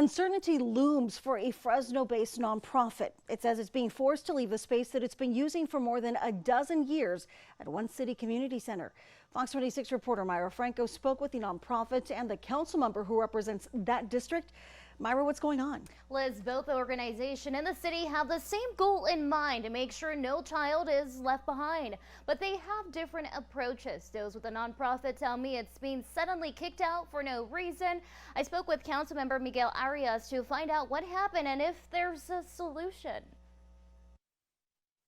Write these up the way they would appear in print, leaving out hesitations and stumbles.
Uncertainty looms for a Fresno-based nonprofit. It says it's being forced to leave the space that it's been using for more than a dozen years at one city community center. Fox 26 reporter Myra Franco spoke with the nonprofit and the council member who represents that district. Myra, what's going on? Liz, both the organization and the city have the same goal in mind: to make sure no child is left behind. But they have different approaches. Those with the nonprofit tell me it's being suddenly kicked out for no reason. I spoke with council member Miguel Arias to find out what happened and if there's a solution.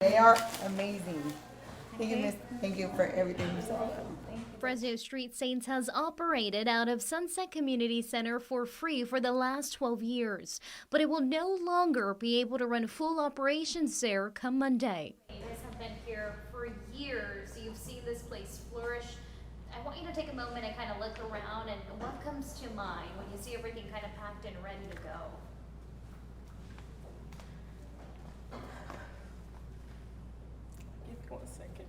They are amazing. Thank you for everything you said. Fresno Street Saints has operated out of Sunset Community Center for free for the last 12 years, but it will no longer be able to run full operations there come Monday. You guys have been here for years. You've seen this place flourish. I want you to take a moment and kind of look around, and what comes to mind when you see everything kind of packed and ready to go? Give me 1 second.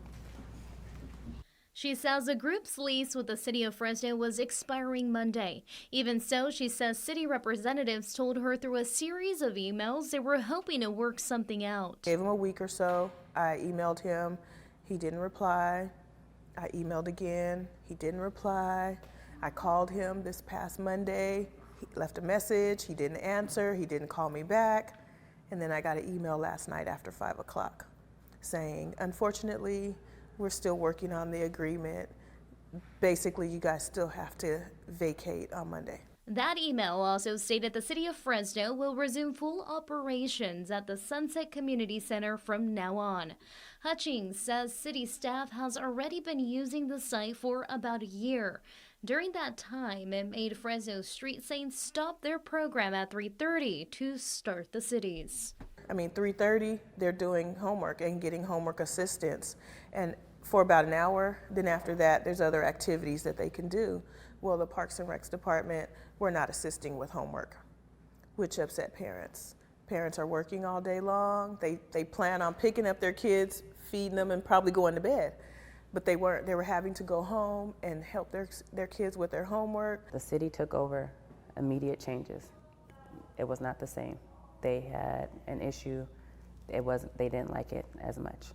She says the group's lease with the city of Fresno was expiring Monday. Even so, she says city representatives told her through a series of emails they were hoping to work something out. Gave him a week or so. I emailed him. He didn't reply. I emailed again. He didn't reply. I called him this past Monday. He left a message. He didn't answer. He didn't call me back. And then I got an email last night after 5 o'clock saying, unfortunately, we're still working on the agreement. Basically, you guys still have to vacate on Monday. That email also stated the city of Fresno will resume full operations at the Sunset Community Center from now on. Hutchings says city staff has already been using the site for about a year. During that time, it made Fresno Street Saints stop their program at 3:30 to start the cities. 3:30, they're doing homework and getting homework assistance. And for about an hour, then after that, there's other activities that they can do. Well, the Parks and Recs department, we're not assisting with homework, which upset parents. Parents are working all day long. They plan on picking up their kids, feeding them, and probably going to bed. But they weren't. They were having to go home and help their kids with their homework. The city took over immediate changes. It was not the same. They had an issue. They didn't like it as much.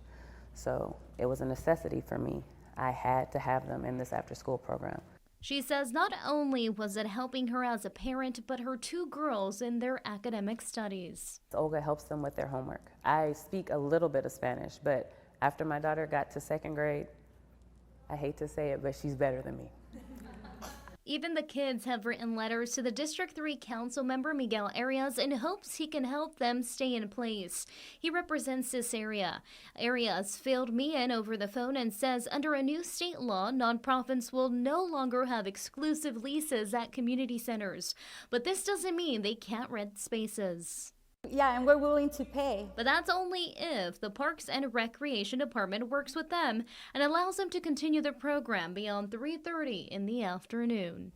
So it was a necessity for me. I had to have them in this after-school program. She says not only was it helping her as a parent, but her 2 girls in their academic studies. Olga helps them with their homework. I speak a little bit of Spanish, but after my daughter got to 2nd grade, I hate to say it, but she's better than me. Even the kids have written letters to the District 3 council member Miguel Arias in hopes he can help them stay in place. He represents this area. Arias filled me in over the phone and says under a new state law, nonprofits will no longer have exclusive leases at community centers. But this doesn't mean they can't rent spaces. Yeah, and we're willing to pay. But that's only if the Parks and Recreation Department works with them and allows them to continue their program beyond 3:30 in the afternoon.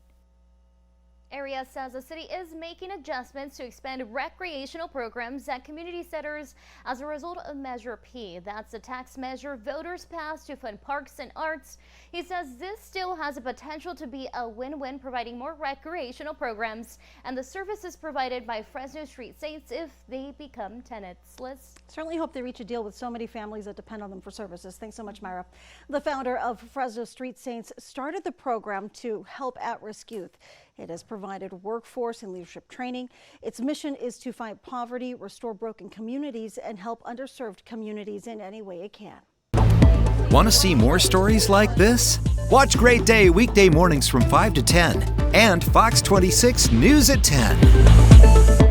Arias says the city is making adjustments to expand recreational programs at community centers as a result of Measure P. That's the tax measure voters passed to fund parks and arts. He says this still has the potential to be a win-win, providing more recreational programs and the services provided by Fresno Street Saints if they become tenants. Liz? Certainly hope they reach a deal with so many families that depend on them for services. Thanks so much, Myra. The founder of Fresno Street Saints started the program to help at-risk youth. It has provided workforce and leadership training. Its mission is to fight poverty, restore broken communities, and help underserved communities in any way it can. Want to see more stories like this? Watch Great Day weekday mornings from 5 to 10 and Fox 26 News at 10.